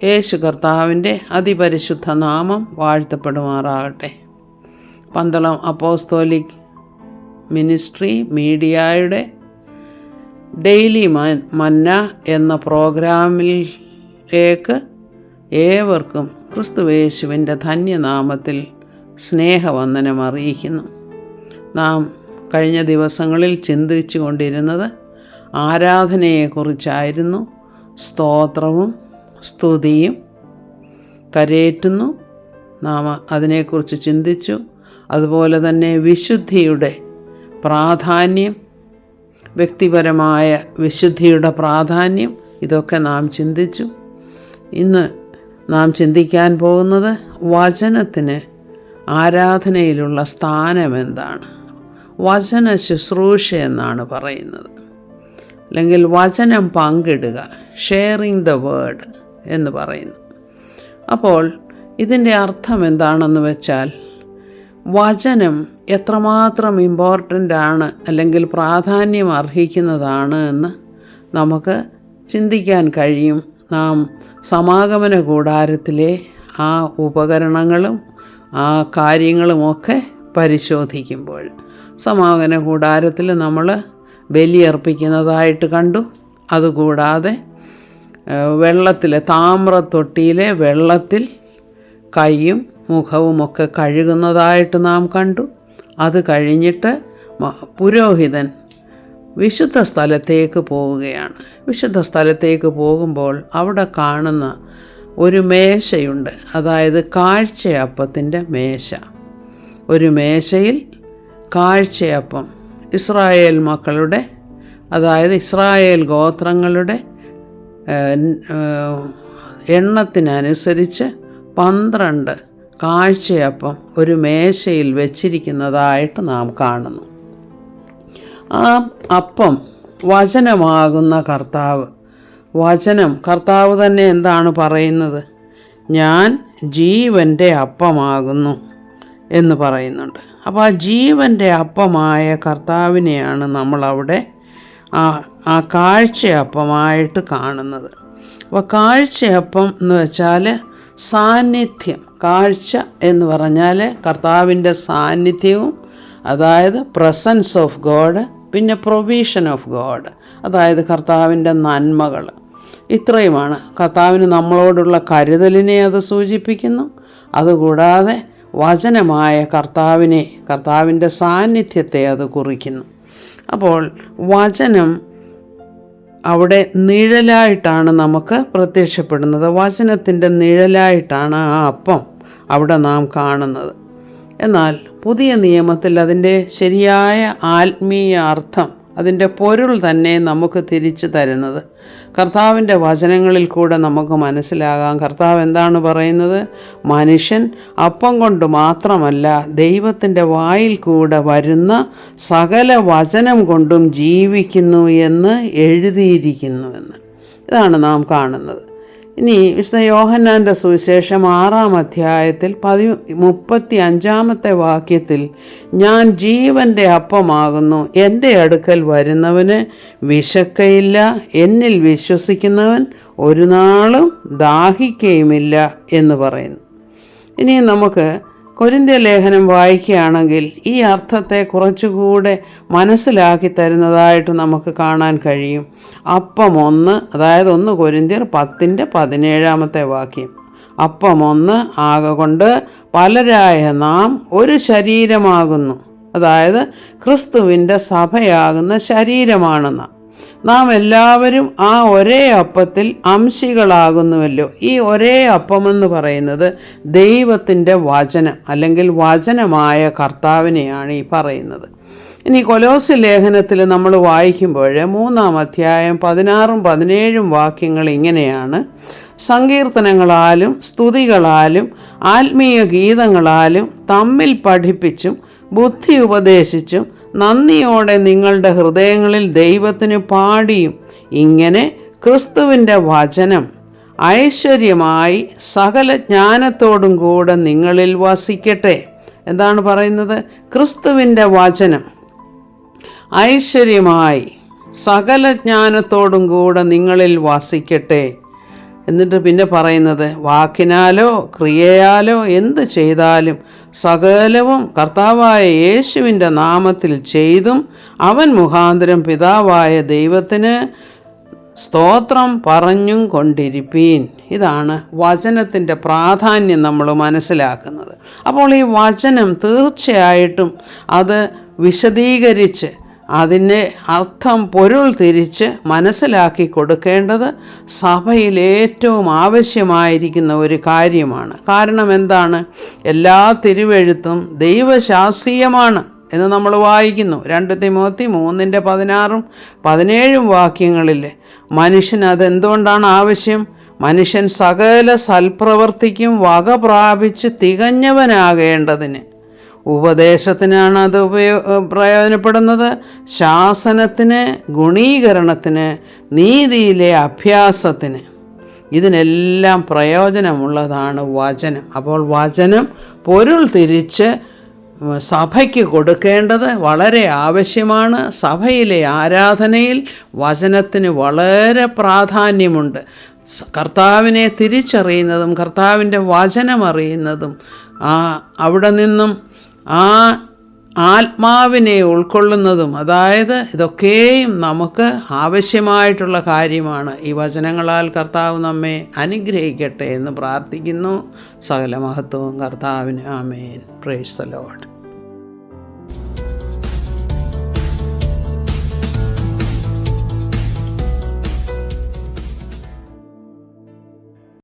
യേശു കർത്താവിൻ്റെ അതിപരിശുദ്ധ നാമം വാഴ്ത്തപ്പെടുമാറാകട്ടെ. പന്തളം അപ്പോസ്തോലിക് മിനിസ്ട്രി മീഡിയയുടെ ഡെയിലി മന്ന എന്ന പ്രോഗ്രാമിലേക്ക് ഏവർക്കും ക്രിസ്തുയേശുവിൻ്റെ ധന്യനാമത്തിൽ സ്നേഹവന്ദനം അറിയിക്കുന്നു. നാം കഴിഞ്ഞ ദിവസങ്ങളിൽ ചിന്തിച്ചു കൊണ്ടിരുന്നത് ആരാധനയെക്കുറിച്ചായിരുന്നു. സ്തോത്രവും സ്തുതിയും കരേറ്റുന്നു, നാം അതിനെക്കുറിച്ച് ചിന്തിച്ചു. അതുപോലെ തന്നെ വിശുദ്ധിയുടെ പ്രാധാന്യം, വ്യക്തിപരമായ വിശുദ്ധിയുടെ പ്രാധാന്യം, ഇതൊക്കെ നാം ചിന്തിച്ചു. ഇന്ന് നാം ചിന്തിക്കാൻ പോകുന്നത് വചനത്തിന് ആരാധനയിലുള്ള സ്ഥാനം എന്താണ്. വചന ശുശ്രൂഷ എന്നാണ് പറയുന്നത്, അല്ലെങ്കിൽ വചനം പങ്കിടുക, ഷെയറിങ് ദ വേർഡ് എന്ന് പറയുന്നു. അപ്പോൾ ഇതിൻ്റെ അർത്ഥം എന്താണെന്ന് വെച്ചാൽ, വചനം എത്രമാത്രം ഇമ്പോർട്ടൻ്റ് ആണ്, അല്ലെങ്കിൽ പ്രാധാന്യം അർഹിക്കുന്നതാണ് എന്ന് നമുക്ക് ചിന്തിക്കാൻ കഴിയും. നാം സമാഗമന കൂടാരത്തിലെ ആ ഉപകരണങ്ങളും ആ കാര്യങ്ങളുമൊക്കെ പരിശോധിക്കുമ്പോൾ, സമാഗമന കൂടാരത്തിൽ നമ്മൾ ബലിയർപ്പിക്കുന്നതായിട്ട് കണ്ടു. അതുകൂടാതെ വെള്ളത്തിലെ താമ്രത്തൊട്ടിയിലെ വെള്ളത്തിൽ കൈയും മുഖവുമൊക്കെ കഴുകുന്നതായിട്ട് നാം കണ്ടു. അത് കഴിഞ്ഞിട്ട് പുരോഹിതൻ വിശുദ്ധ സ്ഥലത്തേക്ക് പോവുകയാണ്. വിശുദ്ധ സ്ഥലത്തേക്ക് പോകുമ്പോൾ അവിടെ കാണുന്ന ഒരു മേശയുണ്ട്, അതായത് കാഴ്ചയപ്പത്തിൻ്റെ മേശ. ഒരു മേശയിൽ കാഴ്ചയപ്പം, ഇസ്രായേൽ മക്കളുടെ, അതായത് ഇസ്രായേൽ ഗോത്രങ്ങളുടെ എണ്ണത്തിനനുസരിച്ച് 12 കാഴ്ചയപ്പം ഒരു മേശയിൽ വെച്ചിരിക്കുന്നതായിട്ട് നാം കാണുന്നു. ആ അപ്പം വചനമാകുന്ന കർത്താവ്, കർത്താവ് തന്നെ എന്താണ് പറയുന്നത്? ഞാൻ ജീവൻ്റെ അപ്പമാകുന്നു എന്ന് പറയുന്നുണ്ട്. അപ്പോൾ ആ ജീവൻ്റെ അപ്പമായ കർത്താവിനെയാണ് നമ്മളവിടെ ആ കാഴ്ചയപ്പമായിട്ട് കാണുന്നത്. അപ്പോൾ കാഴ്ചയപ്പം എന്ന് വെച്ചാൽ സാന്നിധ്യം. കാഴ്ച എന്ന് പറഞ്ഞാൽ കർത്താവിൻ്റെ സാന്നിധ്യവും, അതായത് പ്രസൻസ് ഓഫ് ഗോഡ്, പിന്നെ പ്രൊവിഷൻ ഓഫ് ഗോഡ്, അതായത് കർത്താവിൻ്റെ നന്മകൾ. ഇത്രയുമാണ് കർത്താവിന് നമ്മളോടുള്ള കരുതലിനെ അത് സൂചിപ്പിക്കുന്നു. അതുകൂടാതെ വചനമായ കർത്താവിൻ്റെ സാന്നിധ്യത്തെ അത് കുറിക്കുന്നു. അപ്പോൾ വചനം അവിടെ നിഴലായിട്ടാണ് നമുക്ക് പ്രത്യക്ഷപ്പെടുന്നത്. വചനത്തിൻ്റെ നിഴലായിട്ടാണ് ആ അപ്പം അവിടെ നാം കാണുന്നത്. എന്നാൽ പുതിയ നിയമത്തിൽ അതിൻ്റെ ശരിയായ ആത്മീയ അർത്ഥം, അതിൻ്റെ പൊരുൾ തന്നെ നമുക്ക് തിരിച്ചു തരുന്നത് കർത്താവിൻ്റെ വചനങ്ങളിൽ കൂടെ നമുക്ക് മനസ്സിലാകാം. കർത്താവ് എന്താണ് പറയുന്നത്? മനുഷ്യൻ അപ്പം കൊണ്ട് മാത്രമല്ല, ദൈവത്തിൻ്റെ വായിൽ കൂടെ വരുന്ന സകല വചനം കൊണ്ടും ജീവിക്കുന്നു എന്ന് എഴുതിയിരിക്കുന്നുവെന്ന്. ഇതാണ് നാം കാണുന്നത്. ഇനി വിശുദ്ധ യോഹന്നാൻ്റെ സുവിശേഷം 6-ാം അധ്യായത്തിൽ 35-ാമത്തെ വാക്യത്തിൽ, ഞാൻ ജീവൻ്റെ അപ്പമാകുന്നു, എൻ്റെ അടുക്കൽ വരുന്നവന് വിശക്കയില്ല, എന്നിൽ വിശ്വസിക്കുന്നവൻ ഒരു നാളും ദാഹിക്കുകയുമില്ല എന്ന് പറയുന്നു. ഇനി നമുക്ക് കൊരിന്ത്യ ലേഖനം വായിക്കുകയാണെങ്കിൽ ഈ അർത്ഥത്തെ കുറച്ചുകൂടെ മനസ്സിലാക്കി തരുന്നതായിട്ട് നമുക്ക് കാണാൻ കഴിയും. അപ്പം 1, അതായത് 1 കൊരിന്ത്യർ 10-17 വാക്യം. അപ്പം 1 ആകൊണ്ട് പലരായ നാം ഒരു ശരീരമാകുന്നു, അതായത് ക്രിസ്തുവിൻ്റെ സഭയാകുന്ന ശരീരമാണ് നാം എല്ലാവരും ആ ഒരേ അപ്പത്തിൽ അംശികളാകുന്നുവല്ലോ. ഈ ഒരേ അപ്പമെന്ന് പറയുന്നത് ദൈവത്തിൻ്റെ വചനം, അല്ലെങ്കിൽ വചനമായ കർത്താവിനെയാണ് ഈ പറയുന്നത്. ഇനി കൊലോസ്യ ലേഖനത്തിൽ നമ്മൾ വായിക്കുമ്പോൾ 3-ാം അധ്യായം 16-17 വാക്യങ്ങൾ ഇങ്ങനെയാണ്: സങ്കീർത്തനങ്ങളാലും സ്തുതികളാലും ആത്മീയ ഗീതങ്ങളാലും തമ്മിൽ പഠിപ്പിച്ചും ബുദ്ധി ഉപദേശിച്ചും നന്ദിയോടെ നിങ്ങളുടെ ഹൃദയങ്ങളിൽ ദൈവത്തിന് പാടിയും, ഇങ്ങനെ ക്രിസ്തുവിൻ്റെ വചനം ഐശ്വര്യമായി സകല ജ്ഞാനത്തോടും കൂടെ നിങ്ങളിൽ വസിക്കട്ടെ. എന്താണ് പറയുന്നത്? ക്രിസ്തുവിൻ്റെ വചനം ഐശ്വര്യമായി സകല ജ്ഞാനത്തോടും കൂടെ നിങ്ങളിൽ വസിക്കട്ടെ. എന്നിട്ട് പിന്നെ പറയുന്നത്, വാക്കിനാലോ ക്രിയയാലോ എന്ത് ചെയ്താലും സകലവും കർത്താവായ യേശുവിൻ്റെ നാമത്തിൽ ചെയ്തും അവൻ മുഖാന്തരം പിതാവായ ദൈവത്തിന് സ്തോത്രം പറഞ്ഞും കൊണ്ടിരിപ്പീൻ. ഇതാണ് വചനത്തിൻ്റെ പ്രാധാന്യം നമ്മൾ മനസ്സിലാക്കുന്നത്. അപ്പോൾ ഈ വചനം തീർച്ചയായിട്ടും അത് വിശദീകരിച്ച് അതിൻ്റെ അർത്ഥം പൊരുൾ തിരിച്ച് മനസ്സിലാക്കി കൊടുക്കേണ്ടത് സഭയിൽ ഏറ്റവും ആവശ്യമായിരിക്കുന്ന ഒരു കാര്യമാണ്. കാരണം എന്താണ്? എല്ലാ തിരുവെഴുത്തും ദൈവശാസ്ത്രീയമാണ് എന്ന് നമ്മൾ വായിക്കുന്നു. 2 തിമോത്തി 3:16-17 വാക്യങ്ങളിൽ മനുഷ്യന് അതെന്തുകൊണ്ടാണ് ആവശ്യം? മനുഷ്യൻ സകല സൽപ്രവർത്തിക്കും വക പ്രാപിച്ച് തികഞ്ഞവനാകേണ്ടതിന്. ഉപദേശത്തിനാണ് അത് പ്രയോജനപ്പെടുന്നത്, ശാസനത്തിന്, ഗുണീകരണത്തിന്, നീതിയിലെ അഭ്യാസത്തിന്. ഇതിനെല്ലാം പ്രയോജനമുള്ളതാണ് വചനം. അപ്പോൾ വചനം പൊരുൾ തിരിച്ച് സഭയ്ക്ക് കൊടുക്കേണ്ടത് വളരെ ആവശ്യമാണ്. സഭയിലെ ആരാധനയിൽ വചനത്തിന് വളരെ പ്രാധാന്യമുണ്ട്. കർത്താവിനെ തിരിച്ചറിയുന്നതും കർത്താവിൻ്റെ വചനമറിയുന്നതും അവിടെ നിന്നും ആ ആത്മാവിനെ ഉൾക്കൊള്ളുന്നതും, അതായത് ഇതൊക്കെയും നമുക്ക് ആവശ്യമായിട്ടുള്ള കാര്യമാണ്. ഈ വചനങ്ങളാൽ കർത്താവ് നമ്മെ അനുഗ്രഹിക്കട്ടെ എന്ന് പ്രാർത്ഥിക്കുന്നു. സകല മഹത്വവും കർത്താവിന്. ആമേൻ. Praise the Lord.